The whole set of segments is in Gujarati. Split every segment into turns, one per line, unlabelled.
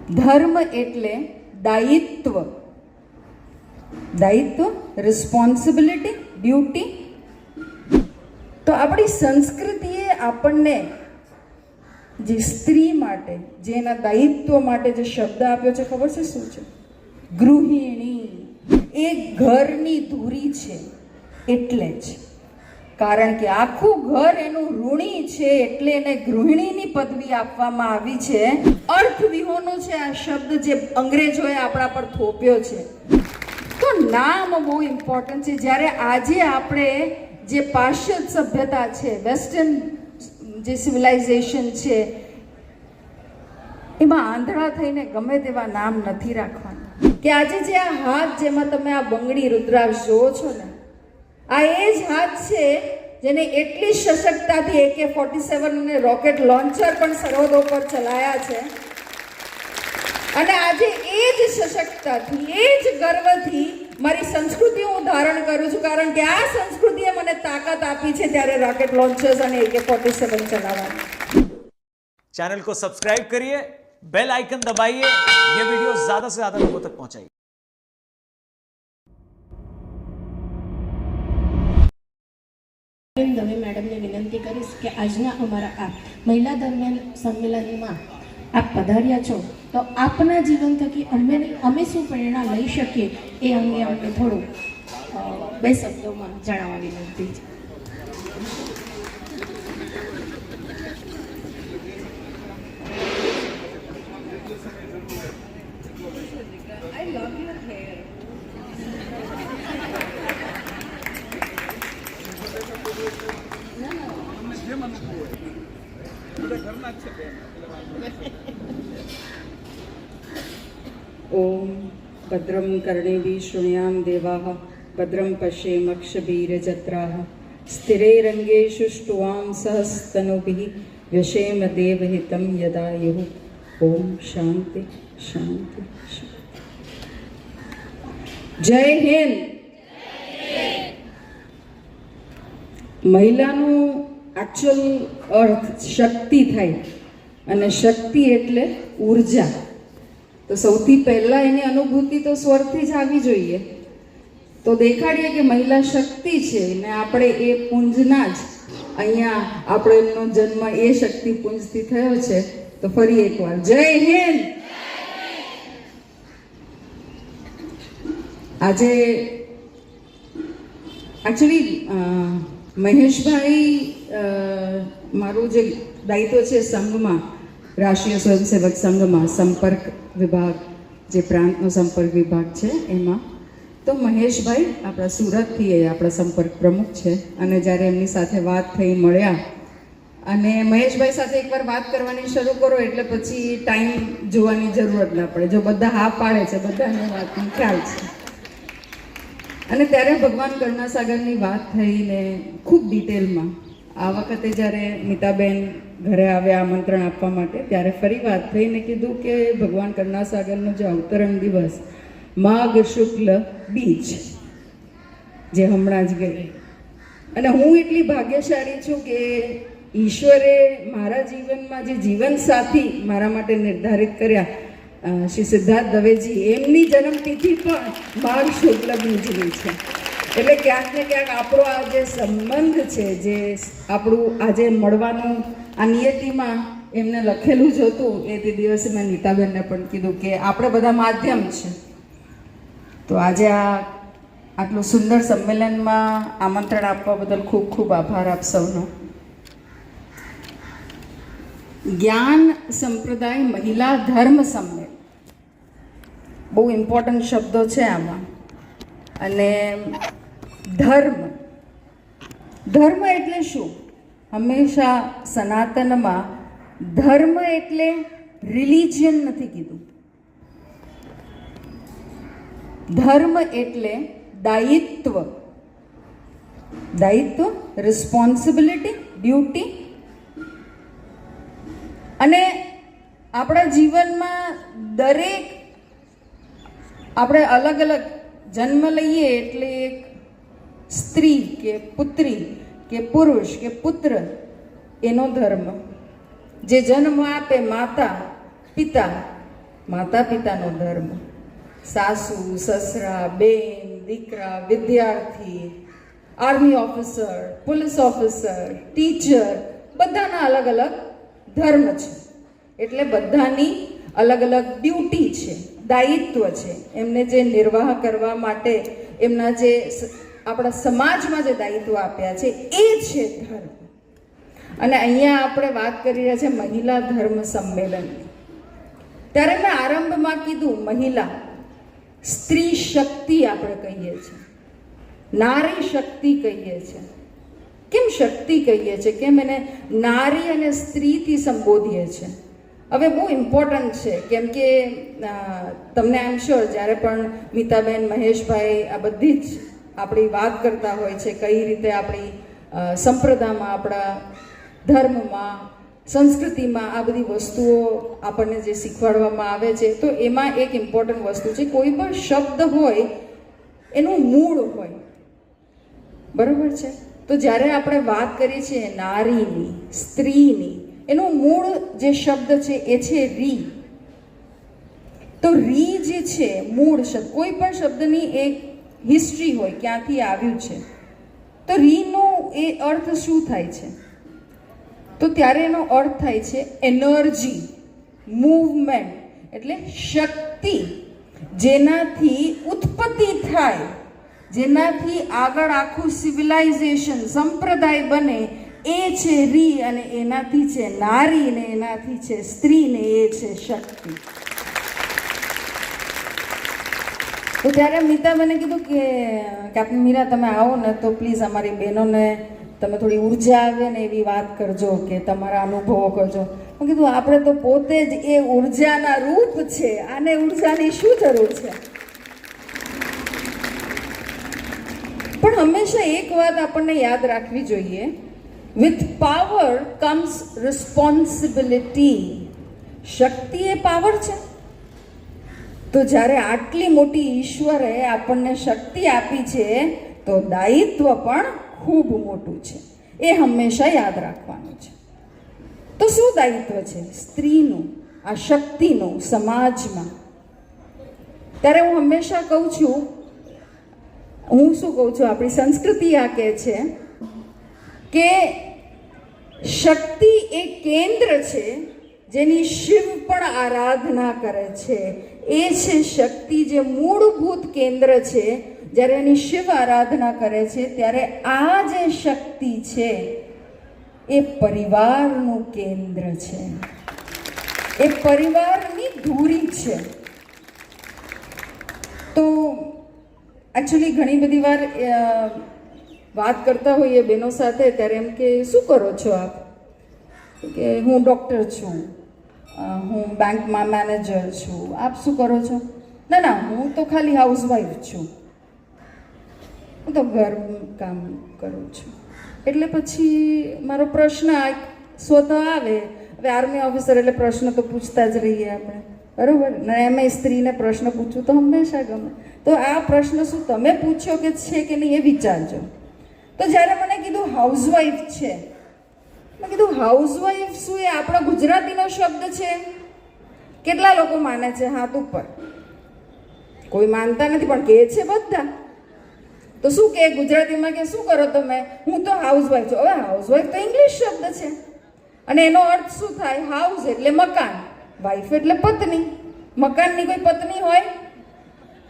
ધર્મ એટલે દાયિત્વ, રિસ્પોન્સિબિલિટી, ડ્યુટી. તો આપણી સંસ્કૃતિએ આપણને જે સ્ત્રી માટે, જે એના દાયિત્વ માટે જે શબ્દ આપ્યો છે, ખબર છે શું છે? ગૃહિણી. એ ઘરની ધૂરી છે એટલે જ, કારણ કે આખું ઘર એનું ઋણી છે એટલે એને ગૃહિણીની પદવી આપવામાં આવી છે. અર્થ વિહોણો છે આ શબ્દ જે અંગ્રેજોએ આપણા પર થોપ્યો છે. તો નામ બહુ ઇમ્પોર્ટન્ટ છે. જ્યારે આજે આપણે જે પાશ્ચાત્ય સભ્યતા છે, વેસ્ટર્ન જે સિવિલાઇઝેશન છે, એમાં આંધળા થઈને ગમે તેવા નામ નથી રાખવાના. કે આજે જે આ હાથ જેમાં તમે આ બંગડી રુદ્રાક્ષ જોવો છો ને, આ એ જ હાથ છે જેને એટલી સશક્તતાથી AK-47 અને રોકેટ લોન્ચર પણ સરહદો પર ચલાયા છે. અને આજે એ જ સશક્તતાથી, એ જ ગર્વથી મારી સંસ્કૃતિ હું ધારણ કરું છું, કારણ કે આ સંસ્કૃતિએ મને તાકાત આપી છે ત્યારે રોકેટ લોન્ચર્સ અને AK-47 ચલાવવાની.
चैनल को सब्सक्राइब करिए, बेल आइकन दबाइए, ये वीडियो ज्यादा से ज्यादा लोगों तक पहुंचाइए.
દવે મેડમને વિનંતી કરીશ કે આજના અમારા આ મહિલા દરમિયાન સંમેલનમાં આપ પધાર્યા છો, તો આપના જીવન થકી અમે શું પ્રેરણા લઈ શકીએ એ અંગે અમને થોડું બે શબ્દોમાં જણાવવા વિનંતી છે.
ઓમ ભદ્રમ કર્ણેભિः શૃણ્યામ દેવાઃ ભદ્રમ પશ્યેમક્ષભીરજત્રાઃ સ્થિરૈરંગેષુ સ્ટુવાં સહસ્તનુभिः વ્યશેમ દેવહિतं યદાયુઃ. ઓમ શાંતિ શાંતિ શાંતિ. જય હિન્દ. મહિલાનું એકચ્યુઅલ અર્થ શક્તિ થાય, અને શક્તિ એટલે ઉર્જા. તો સૌથી પહેલા એની અનુભૂતિ તો સ્વરથી જ આવી જોઈએ. તો દેખાડીએ કે મહિલા શક્તિ છે, ને આપણે એ પુંજના જ અહીંયા આપણો એમનો જન્મ એ શક્તિ પુંજથી થયો છે. તો ફરી એકવાર જય હિન્દ. આજે એકચ્યુઅલી મહેશભાઈ મારું જે દાયિત્વ છે સંઘમાં, રાષ્ટ્રીય સ્વયંસેવક સંઘમાં સંપર્ક વિભાગ, જે પ્રાંતનો સંપર્ક વિભાગ છે એમાં, તો મહેશભાઈ આપણા સુરતથી એ આપણા સંપર્ક પ્રમુખ છે. અને જ્યારે એમની સાથે વાત થઈ, મળ્યા, અને મહેશભાઈ સાથે એકવાર વાત કરવાની શરૂ કરો એટલે પછી ટાઈમ જોવાની જરૂરત ના પડે. જો બધા હા પાડે છે, બધાને વાતનો ખ્યાલ છે. અને ત્યારે ભગવાન કરુણાસાગરની વાત થઈને ખૂબ ડિટેલમાં. આ વખતે જ્યારે નીતાબેન ઘરે આવ્યા આમંત્રણ આપવા માટે, ત્યારે ફરી વાત થઈને કીધું કે ભગવાન કરુણાસાગરનો જે અવતરણ દિવસ માઘ શુક્લ બીજ, જે હમણાં જ ગઈ, અને હું એટલી ભાગ્યશાળી છું કે ઈશ્વરે મારા જીવનમાં જે જીવનસાથી મારા માટે નિર્ધારિત કર્યા, શ્રી સિદ્ધાર્થ દવેજી, એમની જન્મતિથિ પણ માઘ શુક્લ બીજની છે. એટલે ક્યાંક ને ક્યાંક આપણો આ જે સંબંધ છે, જે આપણું આજે મળવાનું આ નિયતિમાં એમને લખેલું જ હતું. એ તે દિવસે મેં નીતાબેનને પણ કીધું કે આપણે બધા માધ્યમ છે. તો આજે આટલું સુંદર સંમેલનમાં આમંત્રણ આપવા બદલ ખૂબ ખૂબ આભાર આપ સૌનો. જ્ઞાન સંપ્રદાય મહિલા ધર્મ સંમેલન, બહુ ઇમ્પોર્ટન્ટ શબ્દો છે આમાં. અને ધર્મ એટલે શું? હંમેશા સનાતનમાં ધર્મ એટલે રિલિજિયન નથી કીધું. ધર્મ એટલે દાયિત્વ, રિસ્પોન્સિબિલિટી, ડ્યુટી. અને આપણા જીવનમાં દરેક આપણે અલગ અલગ જન્મ લઈએ એટલે એક સ્ત્રી કે પુત્રી કે પુરુષ કે પુત્ર એનો ધર્મ, જે જન્મ આપે માતા પિતા માતા પિતાનો ધર્મ, સાસુ સસરા, બેન દીકરા, વિદ્યાર્થી, army officer, police officer, teacher, બધાના અલગ અલગ ધર્મ છે. એટલે બધાની અલગ અલગ ડ્યુટી છે, દાયિત્વ છે. એમને જે નિર્વાહ કરવા માટે એમના જે આપણા સમાજમાં જે દાયિત્વ આપ્યા છે એ છે ધર્મ. અને અહીંયા આપણે વાત કરી રહ્યા છે મહિલા ધર્મ સંમેલનની. ત્યારે મેં આરંભમાં કીધું મહિલા, સ્ત્રી શક્તિ આપણે કહીએ છીએ, નારી શક્તિ કહીએ છીએ. કેમ શક્તિ કહીએ છીએ? કેમ એને નારી અને સ્ત્રીથી સંબોધીએ છીએ? હવે બહુ ઇમ્પોર્ટન્ટ છે, કેમ કે તમને આઈ એમ શ્યોર જ્યારે પણ મીતાબેન, મહેશભાઈ આ બધી જ આપણી વાત કરતા હોય છે કઈ રીતે આપણી સંપ્રદાયમાં, આપણા ધર્મમાં, સંસ્કૃતિમાં આ બધી વસ્તુઓ આપણને જે શીખવાડવામાં આવે છે, તો એમાં એક ઇમ્પોર્ટન્ટ વસ્તુ છે, કોઈ પણ શબ્દ હોય એનું મૂળ હોય, બરાબર છે? તો જ્યારે આપણે વાત કરીએ છીએ નારીની, સ્ત્રીની, એનું મૂળ જે શબ્દ છે એ છે રી. તો રી જે છે મૂળ શબ્દ, કોઈ પણ શબ્દની એક હિસ્ટ્રી હોય, ક્યાંથી આવ્યું છે. તો રીનો એ અર્થ શું થાય છે? તો ત્યારે એનો અર્થ થાય છે એનર્જી, મૂવમેન્ટ, એટલે શક્તિ, જેનાથી ઉત્પત્તિ થાય, જેનાથી આગળ આખું સિવિલાઇઝેશન, સંપ્રદાય બને, એ છે રી. અને એનાથી છે નારી, ને એનાથી છે સ્ત્રી, ને એ છે શક્તિ. તો ત્યારે મીતાબેને કીધું કે કેપ્ટન મીરા તમે આવો ને તો પ્લીઝ અમારી બહેનોને તમે થોડી ઉર્જા આવે ને એવી વાત કરજો, કે તમારા અનુભવો કરજો. મેં કીધું આપણે તો પોતે જ એ ઉર્જાના રૂપ છે, આને ઉર્જાની શું જરૂર છે? પણ હંમેશા એક વાત આપણને યાદ રાખવી જોઈએ, with power comes responsibility. Shakti A power છે. તો જ્યારે આટલી મોટી ઈશ્વરે આપણને શક્તિ આપી છે તો દાયિત્વ પણ ખૂબ મોટું છે, એ હંમેશા યાદ રાખવાનું છે. તો શું દાયિત્વ છે સ્ત્રીનું, આ શક્તિનું સમાજમાં? ત્યારે હું હંમેશા કહું છું, આપણી સંસ્કૃતિ આ કહે છે કે શક્તિ એ કેન્દ્ર છે જેની શિવ પણ આરાધના કરે છે. એ છે શક્તિ, જે મૂળભૂત કેન્દ્ર છે. જ્યારે એની શિવ આરાધના કરે છે ત્યારે આ જે શક્તિ છે એ પરિવારનું કેન્દ્ર છે, એ પરિવારની ધૂરી છે. તો એકચ્યુઅલી ઘણી બધી વાર વાત કરતા હોઈએ બહેનો સાથે, ત્યારે એમ કે શું કરો છો આપ? કે હું ડૉક્ટર છું, હું બેંકમાં મેનેજર છું. આપ શું કરો છો? ના, હું તો ખાલી હાઉસવાઈફ છું, હું તો ઘર કામ કરું છું. એટલે પછી મારો પ્રશ્ન સ્વતઃ આવે. હવે આર્મી ઓફિસર એટલે પ્રશ્ન તો પૂછતા જ રહીએ આપણે, બરાબર ને? એમાં સ્ત્રીને પ્રશ્ન પૂછવું તો હંમેશા ગમે. તો આ પ્રશ્ન શું તમે પૂછ્યો કે છે કે નહીં એ વિચારજો. તો જ્યારે મને કીધું હાઉસવાઈફ છે, મેં કીધું હાઉસવાઈફ શું એ આપણો ગુજરાતીનો શબ્દ છે? કેટલા લોકો માને છે હાથ ઉપર? કોઈ માનતા નથી, પણ કહે છે બધા. તો શું કે ગુજરાતીમાં કે શું કરો તમે? હું તો હાઉસવાઈફ છું. હવે હાઉસવાઈફ તો ઇંગ્લિશ શબ્દ છે, અને એનો અર્થ શું થાય? હાઉસ એટલે મકાન, વાઈફ એટલે પત્ની. મકાનની કોઈ પત્ની હોય?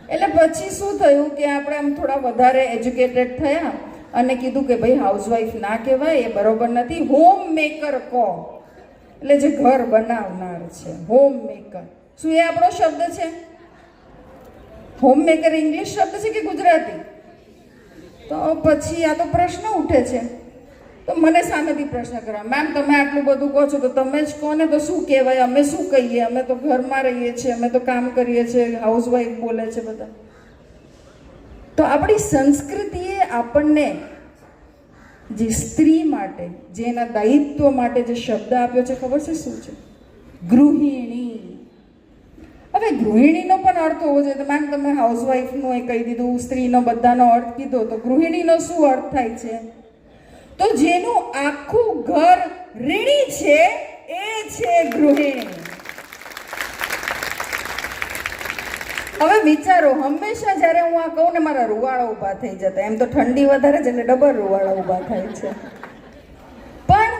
એટલે પછી શું થયું કે આપણે આમ થોડા વધારે એજ્યુકેટેડ થયા અને કીધું કે ભાઈ હાઉસવાઈફ ના કહેવાય, એ બરોબર નથી. હોમ મેકર કહો, એટલે જે ઘર બનાવનાર છે, હોમ મેકર. શું એ આપણો શબ્દ છે? હોમ મેકર ઇંગ્લિશ શબ્દ છે કે ગુજરાતી? તો પછી આ તો પ્રશ્ન ઉઠે છે. તો મને સામેથી પ્રશ્ન કરવા, મેમ તમે આટલું બધું કહો છો તો તમે જ કહો ને, તો શું કહેવાય? અમે શું કહીએ? અમે તો ઘરમાં રહીએ છીએ, અમે તો કામ કરીએ છીએ, હાઉસવાઈફ બોલે છે બધા. તો આપણી સંસ્કૃતિએ આપણને જે સ્ત્રી માટે, જે એના દાયિત્વ માટે જે શબ્દ આપ્યો છે, ખબર છે શું છે? ગૃહિણી. હવે ગૃહિણીનો પણ અર્થ હોવો જોઈએ. તો મેમ તમે હાઉસવાઈફનો એ કહી દીધું, સ્ત્રીનો બધાનો અર્થ કીધો, તો ગૃહિણીનો શું અર્થ થાય છે? તો જેનું આખું ઘર ઋણી છે એ છે ગૃહિણી. હવે વિચારો, હંમેશા જ્યારે હું આ કહું ને મારા રૂવાડા ઊભા થઈ જતા. એમ તો ઠંડી વધારે છે એટલે ડબલ રૂવાડા ઊભા થાય છે. પણ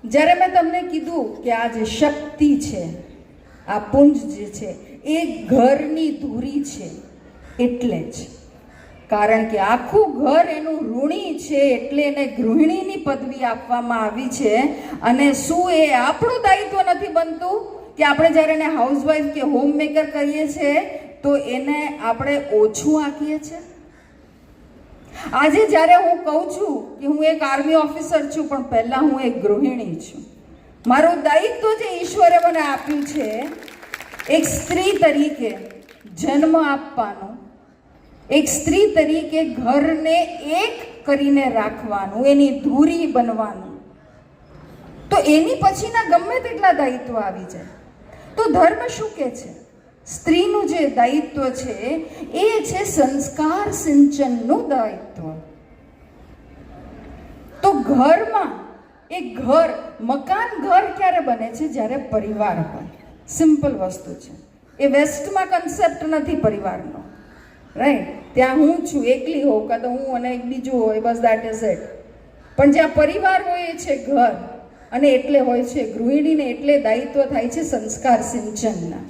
જ્યારે મેં તમને કીધું કે આ જે શક્તિ છે, આ પુંજ જે છે એ ઘરની ધૂરી છે, એટલે જ. કારણ કે આખું ઘર એનું ઋણી છે, એટલે એને ગૃહિણીની પદવી આપવામાં આવી છે. અને શું એ આપણું દાયિત્વ નથી બનતું કે આપણે જ્યારે એને હાઉસવાઈફ કે હોમ મેકર કહીએ છીએ તો એને આપણે ઓછું આંકીએ છીએ? આજે જ્યારે હું કહું છું કે હું એક આર્મી ઓફિસર છું, પણ પહેલાં હું એક ગૃહિણી છું. મારું દાયિત્વ જે ઈશ્વરે મને આપ્યું છે એક સ્ત્રી તરીકે જન્મ આપવાનો, એક સ્ત્રી તરીકે ઘરને એક કરીને રાખવાનું, એની ધૂરી બનવાનું, તો એની પછીના ગમે તેટલા દાયિત્વ આવી જાય. તો ધર્મ શું કહે છે? સ્ત્રીનું જે દાયિત્વ છે એ છે સંસ્કાર સિંચનનું દાયિત્વ. તો ઘરમાં એક ઘર, મકાન ઘર ક્યારે બને છે? જ્યારે પરિવાર હોય. સિમ્પલ વસ્તુ છે. એ વેસ્ટમાં કન્સેપ્ટ નથી પરિવારનો, રાઈટ? ત્યાં હું છું, એકલી હોઉં, કાં તો હું અને એક બીજું હોય, બસ દેટ ઇઝ ઇટ. પણ જ્યાં પરિવાર હોય એ છે ઘર, અને એટલે હોય છે ગૃહિણીને, એટલે દાયિત્વ થાય છે સંસ્કાર સિંચનના.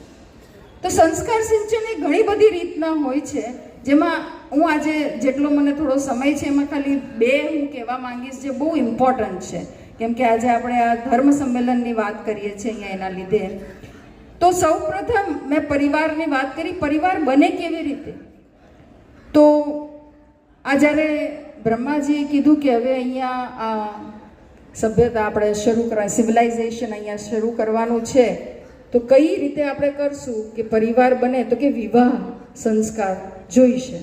તો સંસ્કાર સિંચન એ ઘણી બધી રીતના હોય છે, જેમાં હું આજે જેટલો મને થોડો સમય છે એમાં ખાલી 2 હું કહેવા માંગીશ જે બહુ ઇમ્પોર્ટન્ટ છે, કેમ કે આજે આપણે આ ધર્મ સંમેલનની વાત કરીએ છીએ અહીંયા એના લીધે. તો સૌ પ્રથમ મેં પરિવારની વાત કરી. પરિવાર બને કેવી રીતે? તો આ જ્યારે બ્રહ્માજીએ કીધું કે હવે અહીંયા આ સભ્યતા આપણે શરૂ કરવા, સિવિલાઇઝેશન અહીંયા શરૂ કરવાનું છે, તો કઈ રીતે આપણે કરશું કે પરિવાર બને? તો કે વિવાહ સંસ્કાર જોઈશે.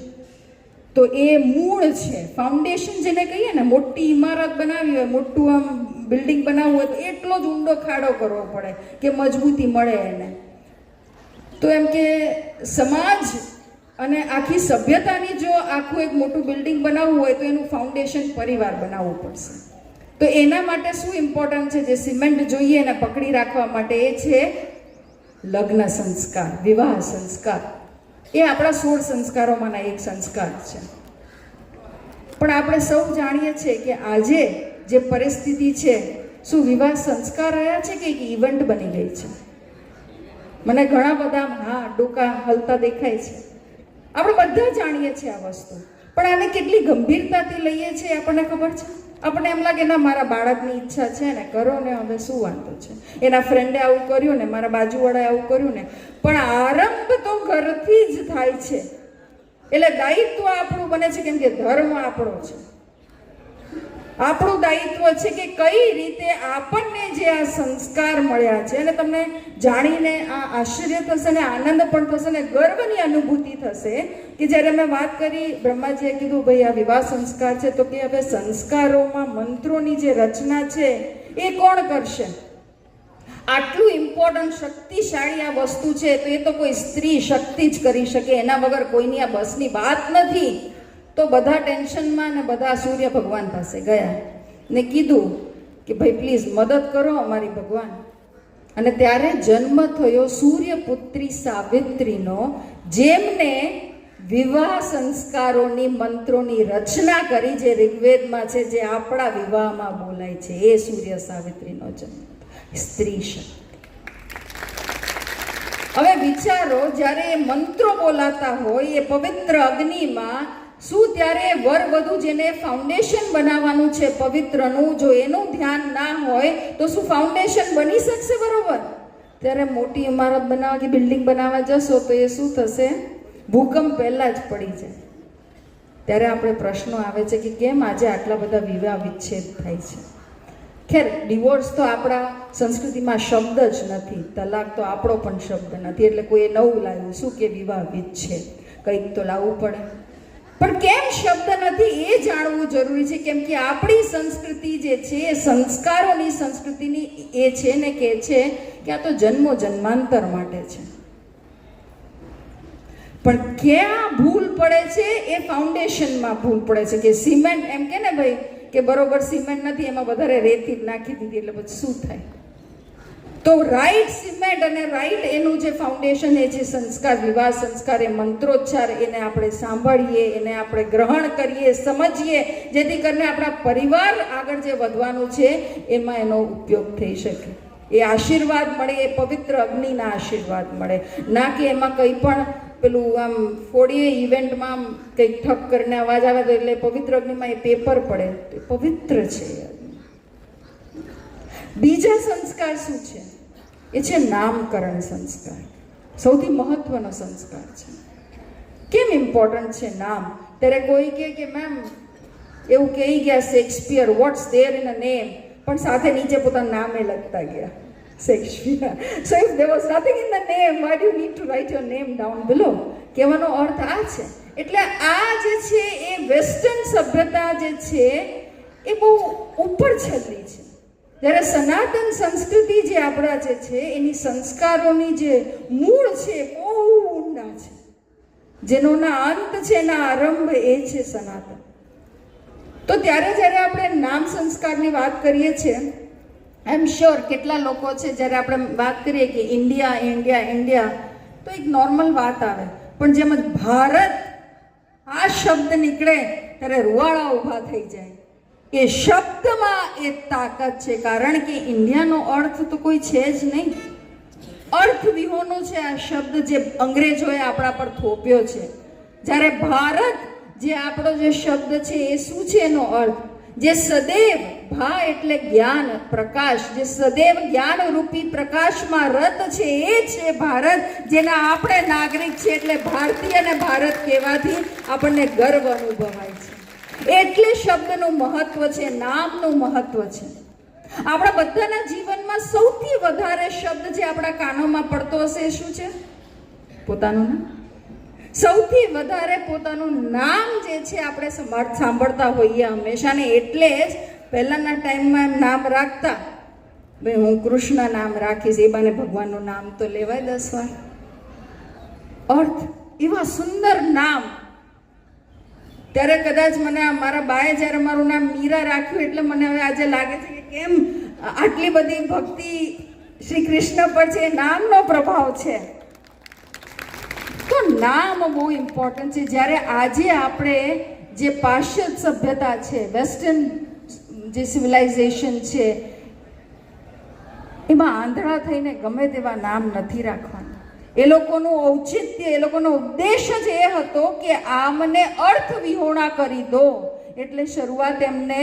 તો એ મૂળ છે, ફાઉન્ડેશન જેને કહીએ ને. મોટી ઇમારત બનાવી હોય, મોટું આમ બિલ્ડિંગ બનાવવું હોય તો એટલો જ ઊંડો ખાડો કરવો પડે કે મજબૂતી મળે એને. તો એમ કે સમાજ અને આખી સભ્યતાની જો આખું એક મોટું બિલ્ડિંગ બનાવવું હોય તો એનું ફાઉન્ડેશન પરિવાર બનાવવું પડશે. તો એના માટે શું ઇમ્પોર્ટન્ટ છે? જે સિમેન્ટ જોઈએ એને પકડી રાખવા માટે એ છે લગ્ન સંસ્કાર, વિવાહ સંસ્કાર. એ આપણા 16 સંસ્કારોમાંના એક સંસ્કાર છે. પણ આપણે સૌ જાણીએ છીએ કે આજે જે પરિસ્થિતિ છે, શું વિવાહ સંસ્કાર રહ્યા છે કે એક ઇવેન્ટ બની ગઈ છે? મને ઘણા બધા હા ડોકા હલતા દેખાય છે. આપણે બધા જાણીએ છીએ આ વસ્તુ, પણ આને કેટલી ગંભીરતાથી લઈએ છીએ આપણને ખબર છે? આપણને એમ લાગે ના, મારા બાળકની ઈચ્છા છે ને, કરો ને, હવે શું વાંધો છે? એના ફ્રેન્ડે આવું કર્યું ને, મારા બાજુવાળાએ આવું કર્યું ને. પણ આરંભ તો ઘરથી જ થાય છે. એટલે દાયિત્વ આપણું બને છે, કેમ કે ધર્મ આપણો છે. આપણું દાયિત્વ છે કે કઈ રીતે આપણને જે આ સંસ્કાર મળ્યા છે, અને તમને જાણીને આ આશ્ચર્ય થશે ને આનંદ પણ થશે ને ગર્વની અનુભૂતિ થશે કે જ્યારે મેં વાત કરી, બ્રહ્માજીએ કીધું ભાઈ આ વિવાહ સંસ્કાર છે, તો કે હવે સંસ્કારોમાં મંત્રોની જે રચના છે એ કોણ કરશે? આટલું ઇમ્પોર્ટન્ટ શક્તિશાળી આ વસ્તુ છે તો એ તો કોઈ સ્ત્રી શક્તિ જ કરી શકે, એના વગર કોઈની આ બસની વાત નથી. તો બધા ટેન્શનમાં ને બધા સૂર્ય ભગવાન પાસે ગયા ને કીધું કે ભાઈ પ્લીઝ મદદ કરો અમારી ભગવાન. અને ત્યારે જન્મ થયો સૂર્યપુત્રી સાવિત્રીનો, જેમને વિવાહ સંસ્કારોની મંત્રોની રચના કરી, જે ઋગ્વેદમાં છે, જે આપણા વિવાહમાં બોલાય છે. એ સૂર્ય સાવિત્રીનો જન્મ, સ્ત્રી શક્તિ. હવે વિચારો, જ્યારે એ મંત્રો બોલાતા હોય એ પવિત્ર અગ્નિમાં, શું ત્યારે વર વધુ જેને ફાઉન્ડેશન બનાવવાનું છે પવિત્રનું, જો એનું ધ્યાન ના હોય તો શું ફાઉન્ડેશન બની શકશે? બરોબર. ત્યારે મોટી ઇમારત બનાવવા કે બિલ્ડિંગ બનાવવા જશો તો એ શું થશે? ભૂકંપ પહેલા જ પડી જાય. ત્યારે આપણે પ્રશ્નો આવે છે કે કેમ આજે આટલા બધા વિવાહ વિચ્છેદ થાય છે? ખેર, ડિવોર્સ તો આપણા સંસ્કૃતિમાં શબ્દ જ નથી, તલાક તો આપણો પણ શબ્દ નથી, એટલે કોઈએ નવું લાવ્યું શું કે વિવાહ વિચ્છેદ, કંઈક તો લાવવું પડે. પણ કેમ શબ્દ નથી એ જાણવું જરૂરી છે, કેમ કે આપણી સંસ્કૃતિ જે છે એ સંસ્કારોની સંસ્કૃતિની એ છે ને કે છે કે આ તો જન્મો જન્માંતર માટે છે. પણ ક્યાં ભૂલ પડે છે? એ ફાઉન્ડેશનમાં ભૂલ પડે છે. કે સિમેન્ટ એમ કે ને ભાઈ કે બરોબર સિમેન્ટ નથી, એમાં વધારે રેતી નાખી દીધી એટલે પછી શું થાય? તો રાઈટ સિમેન્ટ અને રાઈટ એનું જે ફાઉન્ડેશન, એ જે સંસ્કાર, વિવાહ સંસ્કાર, એ મંત્રોચ્ચાર, એને આપણે સાંભળીએ, એને આપણે ગ્રહણ કરીએ, સમજીએ, જેથી કરીને આપણા પરિવાર આગળ જે વધવાનું છે એમાં એનો ઉપયોગ થઈ શકે. એ આશીર્વાદ મળે, એ પવિત્ર અગ્નિના આશીર્વાદ મળે, ના કે એમાં કંઈ પણ પેલું આમ ફોડીએ ઇવેન્ટમાં આમ કંઈક ઠક કરીને અવાજ આવે તો એટલે પવિત્ર અગ્નિમાં એ પેપર પડે. એ પવિત્ર છે. બીજા સંસ્કાર શું છે? એ છે નામકરણ સંસ્કાર. સૌથી મહત્વનો સંસ્કાર છે. કેમ ઇમ્પોર્ટન્ટ છે નામ? ત્યારે કોઈ કહે કે મેમ એવું કહી ગયા Shakespeare, what's there in a name, પણ સાથે નીચે પોતાનું નામે લખતા ગયા Shakespeare. So if there was nothing in the name, why do you need to write your name down below? કહેવાનો અર્થ આ છે. એટલે આ જે છે એ વેસ્ટર્ન સભ્યતા જે છે એ બહુ ઉપર છેલ્લી છે. જ્યારે સનાતન સંસ્કૃતિ જે આપણા જે છે એની સંસ્કારોની જે મૂળ છે બહુ ઊંડા છે, જેનો ના અંત છે ના આરંભ એ છે સનાતન. તો ત્યારે જ્યારે આપણે નામ સંસ્કારની વાત કરીએ છીએ, આઈ એમ શ્યોર કેટલા લોકો છે જ્યારે આપણે વાત કરીએ કે ઇન્ડિયા ઇન્ડિયા ઇન્ડિયા તો એક નોર્મલ વાત આવે, પણ જેમ જ ભારત આ શબ્દ નીકળે ત્યારે રૂવાડા ઊભા થઈ જાય. એ શબ્દમાં એ તાકાત છે, કારણ કે ઇન્ડિયાનો અર્થ તો કોઈ છે જ નહીં. અર્થ વિહોણો છે આ શબ્દ જે અંગ્રેજોએ આપણા પર થોપ્યો છે. જ્યારે ભારત જે આપણો જે શબ્દ છે એ શું છે? એનો અર્થ જે સદૈવ, ભા એટલે જ્ઞાન, પ્રકાશ, જે સદૈવ જ્ઞાન રૂપી પ્રકાશમાં રત છે એ છે ભારત, જેના આપણે નાગરિક છે. એટલે ભારતીય અને ભારત કહેવાથી આપણને ગર્વ અનુભવાય છે. એટલે શબ્દનું મહત્વ છે, નામનું મહત્વ છે. આપણા બધાના જીવનમાં સૌથી વધારે શબ્દ જે આપણા કાનોમાં પડતો હશે એ શું છે? પોતાનું નામ. સૌથી વધારે પોતાનું નામ જે છે આપણે સાંભળતા હોઈએ હંમેશા, ને એટલે જ પહેલાના ટાઈમમાં એમ નામ રાખતા, ભાઈ હું કૃષ્ણ નામ રાખીશ, એ બાને ભગવાનનું નામ તો લેવાય 10 વાર. અર્થ એવા સુંદર નામ. ત્યારે કદાચ મને મારા બાએ જ્યારે મારું નામ મીરા રાખ્યું એટલે મને હવે આજે લાગે છે કે કેમ આટલી બધી ભક્તિ શ્રી કૃષ્ણ પર છે, નામનો પ્રભાવ છે. તો નામ બહુ ઇમ્પોર્ટન્ટ છે. જ્યારે આજે આપણે જે પાશ્ચાત્ય સભ્યતા છે, વેસ્ટર્ન જે સિવિલાઇઝેશન છે, એમાં આંધળા થઈને ગમે તેવા નામ નથી રાખવાના. એ લોકોનું ઔચિત્ય, એ લોકોનો ઉદ્દેશ જ એ હતો કે આમને અર્થ વિહોણા કરી દો. એટલે શરૂઆત એમને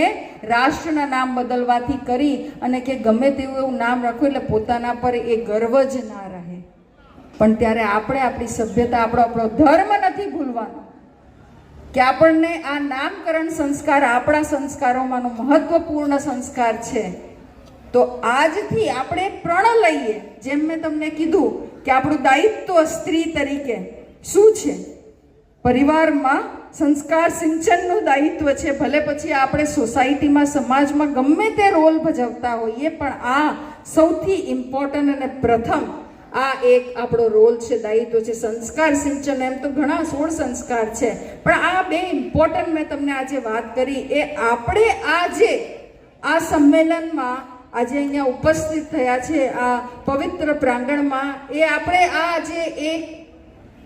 રાષ્ટ્રના નામ બદલવાથી કરી, અને કે ગમે તેવું એવું નામ રાખો એટલે પોતાના પર એ ગર્વ જ ના રહે. પણ ત્યારે આપણે આપણી સભ્યતા, આપણો ધર્મ નથી ભૂલવાનો, કે આપણને આ નામકરણ સંસ્કાર આપણા સંસ્કારોમાંનો મહત્વપૂર્ણ સંસ્કાર છે. તો આજથી આપણે પ્રણ લઈએ, જેમ મેં તમને કીધું કે આપણું દાયિત્વ સ્ત્રી તરીકે શું છે? પરિવારમાં સંસ્કાર સિંચનનું દાયિત્વ છે. ભલે પછી આપણે સોસાયટીમાં, સમાજમાં ગમે તે રોલ ભજવતા હોઈએ, પણ આ સૌથી ઇમ્પોર્ટન્ટ અને પ્રથમ આ એક આપણો રોલ છે, દાયિત્વ છે. સંસ્કાર સિંચન, એમ તો ઘણા 16 સંસ્કાર છે, પણ આ બે ઇમ્પોર્ટન્ટ મેં તમને આજે વાત કરી. એ આપણે આજે આ સંમેલનમાં આજે અહીંયા ઉપસ્થિત થયા છે આ પવિત્ર પ્રાંગણમાં, એ આપણે આ આજે એક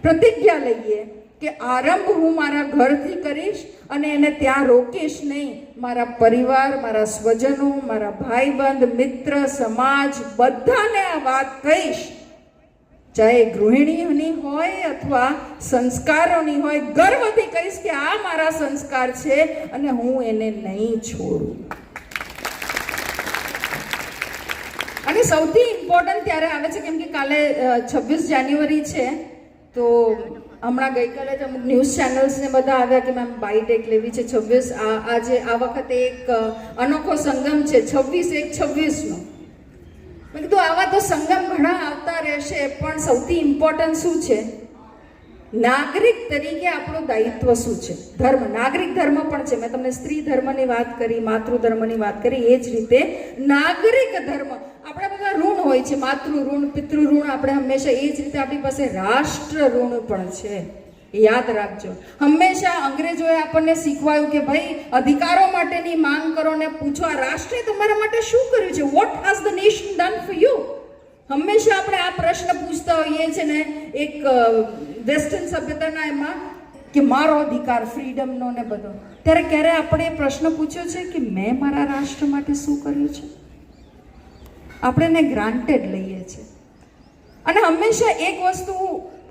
પ્રતિજ્ઞા લઈએ કે આરંભ હું મારા ઘરથી કરીશ અને એને ત્યાં રોકીશ નહીં. મારા પરિવાર, મારા સ્વજનો, મારા ભાઈબંધ, મિત્ર, સમાજ, બધાને આ વાત કહીશ. ચાહે ગૃહિણીની હોય અથવા સંસ્કારોની હોય, ગર્વથી કહીશ કે આ મારા સંસ્કાર છે અને હું એને નહીં છોડું. અને સૌથી ઇમ્પોર્ટન્ટ ત્યારે આવે છે, કેમ કે કાલે 26 જાન્યુઆરી છે, તો હમણાં ગઈકાલે જ અમુક ન્યૂઝ ચેનલ્સને બધા આવ્યા કે મેમ બાઇટ એક લેવી છે 26. આજે આ વખતે એક અનોખો સંગમ છે 26/1/26નો. મેં કીધું આવા તો સંગમ ઘણા આવતા રહેશે, પણ સૌથી ઇમ્પોર્ટન્ટ શું છે? નાગરિક તરીકે આપણું દાયિત્વ શું છે? ધર્મ, નાગરિક ધર્મ પણ છે. મેં તમને સ્ત્રી ધર્મની વાત કરી, માતૃ ધર્મની વાત કરી, એ જ રીતે નાગરિક ધર્મ. આપણા બધા ઋણ હોય છે, માતૃ ઋણ, પિતૃ ઋણ, આપણે હંમેશા એ જ રીતે આપણી પાસે રાષ્ટ્ર ઋણ પણ છે. યાદ રાખજો. હંમેશા અંગ્રેજોએ આપણને શીખવાયું કે ભાઈ અધિકારો માટેની માંગ કરો ને પૂછો આ રાષ્ટ્રે તમારા માટે શું કર્યું છે? What has the nation done for you? હંમેશા આપણે આ પ્રશ્ન પૂછતા હોઈએ છે ને એક વેસ્ટર્ન સભ્યતાના એમાં કે મારો અધિકાર ફ્રીડમનો ને બધો, ત્યારે ક્યારે આપણે એ પ્રશ્ન પૂછ્યો છે કે મેં મારા રાષ્ટ્ર માટે શું કર્યું છે? આપણે એને ગ્રાન્ટેડ લઈએ છીએ. અને હંમેશા એક વસ્તુ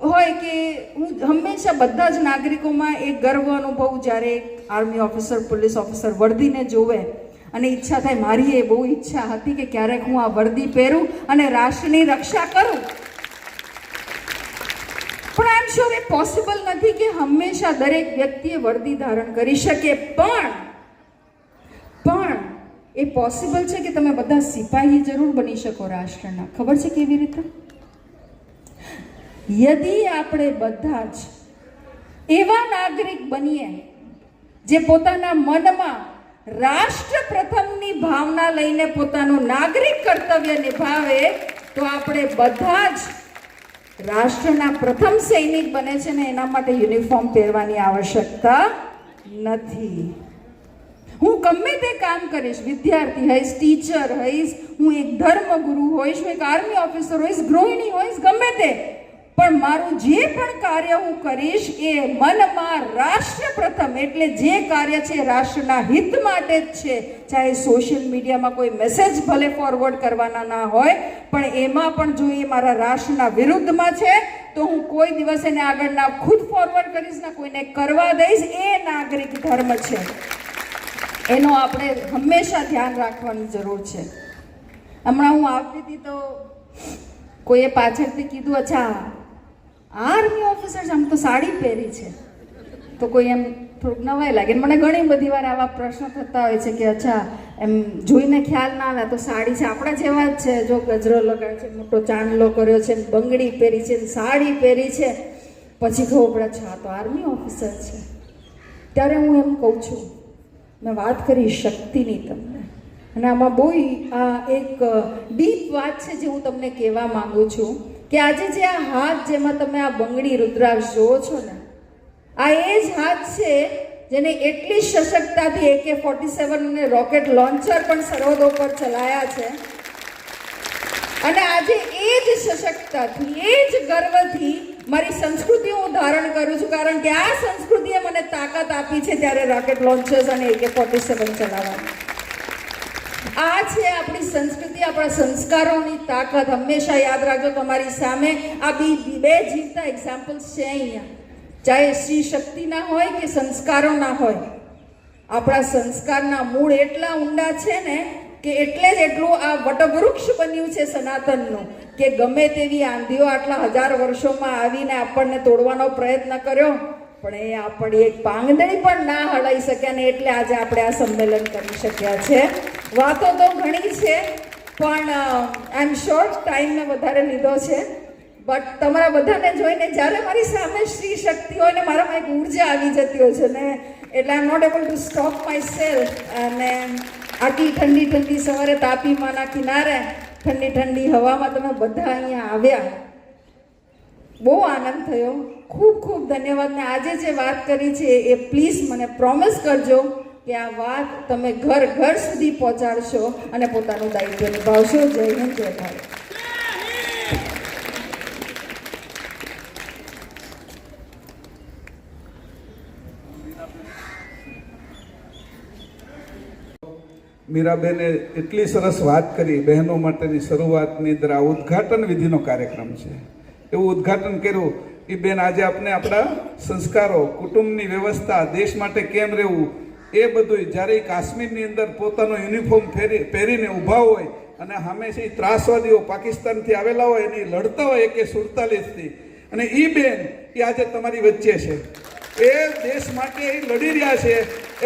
હોય કે હું હંમેશા બધા જ નાગરિકોમાં એક ગર્વ અનુભવું જ્યારે એક આર્મી ઓફિસર, પોલીસ ઓફિસર વર્દીને જોવે અને ઈચ્છા થાય, મારી એ બહુ ઈચ્છા હતી કે ક્યારેક હું આ વર્દી પહેરું અને રાષ્ટ્રની રક્ષા કરું. પણ આઈ એમ શ્યોર એ પોસિબલ નથી કે હંમેશા દરેક વ્યક્તિએ વર્દી ધારણ કરી શકે, પણ એ પોસિબલ છે કે તમે બધા સિપાહી જરૂર બની શકો રાષ્ટ્રના. ખબર છે કેવી રીતે? યદિ આપણે બધા જ એવા નાગરિક બનીએ જે પોતાના મનમાં રાષ્ટ્ર પ્રથમની ભાવના લઈને પોતાનું નાગરિક કર્તવ્ય નિભાવે, તો આપણે બધા જ રાષ્ટ્રના પ્રથમ સૈનિક બને છે ને એના માટે યુનિફોર્મ પહેરવાની આવશ્યકતા નથી. હું ગમે તે કામ કરીશ, વિદ્યાર્થી હોઈશ, ટીચર હોઈશ, હું એક ધર્મગુરુ હોઈશ, હું એક આર્મી ઓફિસર હોઈશ, ગૃહિણી હોઈશ, ગમે તે, પણ મારું જે પણ કાર્ય હું કરીશ એ મનમાં રાષ્ટ્ર પ્રથમ, એટલે જે કાર્ય છે રાષ્ટ્રના હિત માટે જ છે. ચાહે સોશિયલ મીડિયામાં કોઈ મેસેજ ભલે ફોરવર્ડ કરવાના ના હોય, પણ એમાં પણ જો એ મારા રાષ્ટ્રના વિરુદ્ધમાં છે તો હું કોઈ દિવસ એને આગળ ના ખુદ ફોરવર્ડ કરીશ ના કોઈને કરવા દઈશ. એ નાગરિક ધર્મ છે, એનો આપણે હંમેશા ધ્યાન રાખવાની જરૂર છે. હમણાં હું આવતી હતી તો કોઈએ પાછળથી કીધું, અચ્છા આર્મી ઓફિસર્સ આમ તો સાડી પહેરી છે, તો કોઈ એમ થોડુંક નવાઈ લાગે. મને ઘણી બધી વાર આવા પ્રશ્ન થતા હોય છે કે અચ્છા એમ જોઈને ખ્યાલ ના આવે તો સાડી છે, આપણા જેવા જ છે, જો ગજરો લગાવ્યો છે, મોટો ચાંદલો કર્યો છે, બંગડી પહેરી છે, સાડી પહેરી છે, પછી ખબર પડે છે આ તો આર્મી ઓફિસર છે. ત્યારે હું એમ કહું છું, મેં વાત કરી શક્તિની તમને, અને આમાં બહુ આ એક ડીપ વાત છે જે હું તમને કહેવા માંગુ છું કે આજે જે આ હાથ જેમાં તમે આ બંગડી રુદ્રાક્ષ જોવો છો ને, આ એ જ હાથ છે જેને એટલી સશક્તતાથી AK-47 અને રોકેટ લોન્ચર પણ સરહદો પર ચલાયા છે. અને આજે એ જ સશક્તતાથી, એ જ ગર્વથી મારી સંસ્કૃતિ હું ધારણ કરું છું, કારણ કે આ સંસ્કૃતિએ મને તાકાત આપી છે ત્યારે રોકેટ લોન્ચર્સ અને AK-47 ચલાવવાની. આ છે આપણી સંસ્કૃતિ, આપણા સંસ્કારોની તાકાત. હંમેશા યાદ રાખજો, તમારી સામે આ બે જીવતા એક્ઝામ્પલ્સ છે અહીંયા. ચાહે સ્ત્રી શક્તિના હોય કે સંસ્કારોના હોય, આપણા સંસ્કારના મૂળ એટલા ઊંડા છે ને કે એટલે જ એટલું આ વટવૃક્ષ બન્યું છે સનાતનનું, કે ગમે તેવી આંધીઓ આટલા હજાર વર્ષોમાં આવીને આપણને તોડવાનો પ્રયત્ન કર્યો, પણ એ આપણી એક પાંગદડી પણ ના હલાઈ શક્યા ને એટલે આજે આપણે આ સંમેલન કરી શક્યા છે. વાતો તો ઘણી છે, પણ આઈ એમ શ્યોર ટાઈમ મેં વધારે લીધો છે, બટ તમારા બધાને જોઈને જ્યારે મારી સામે સ્ત્રી શક્તિ હોય ને મારામાં એક ઉર્જા આવી જતી હોય છે ને, એટલે I am not able to stop myself. અને આટલી ઠંડી ઠંડી સવારે તાપીમાના કિનારે ઠંડી ઠંડી હવામાં તમે બધા અહીંયા આવ્યા, બહુ આનંદ થયો. ખૂબ ખૂબ ધન્યવાદ. ને આજે જે વાત કરી છે એ પ્લીઝ મને પ્રોમિસ કરજો કે આ વાત તમે ઘર ઘર સુધી પહોંચાડશો અને પોતાનું દાયિત્વ નિભાવશો. જય હિન્દ, જય ભારત.
મીરાબેને એટલી સરસ વાત કરી બહેનો માટેની શરૂઆતની અંદર આ ઉદ્ઘાટન વિધિનો કાર્યક્રમ છે એવું ઉદ્ઘાટન કર્યું. એ બેન આજે આપણે આપણા સંસ્કારો, કુટુંબની વ્યવસ્થા, દેશ માટે કેમ રહેવું, એ બધું જ્યારે કાશ્મીરની અંદર પોતાનો યુનિફોર્મ પહેરીને ઊભા હોય અને હંમેશા એ ત્રાસવાદીઓ પાકિસ્તાનથી આવેલા હોય એની લડતા હોય AK-47થી, અને એ બેન એ આજે તમારી વચ્ચે છે. એ દેશ માટે એ લડી રહ્યા છે,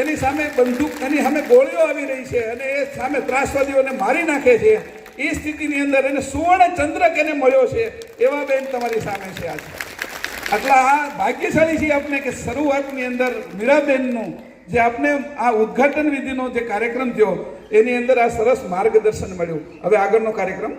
એની સામે બંદૂક, એની સામે ગોળીઓ આવી રહી છે અને એ સામે ત્રાસવાદીઓને મારી નાખે છે. એ સ્થિતિની અંદર એને સુવર્ણ ચંદ્રક એને મળ્યો છે. એવા બેન તમારી સામે છે આજે. આટલા આ ભાગ્યશાળી છીએ આપણે કે શરૂઆતની અંદર મીરાબેનનું જે આપણે આ ઉદ્ઘાટન વિધિનો જે કાર્યક્રમ થયો એની અંદર આ સરસ માર્ગદર્શન મળ્યું. હવે આગળનો કાર્યક્રમ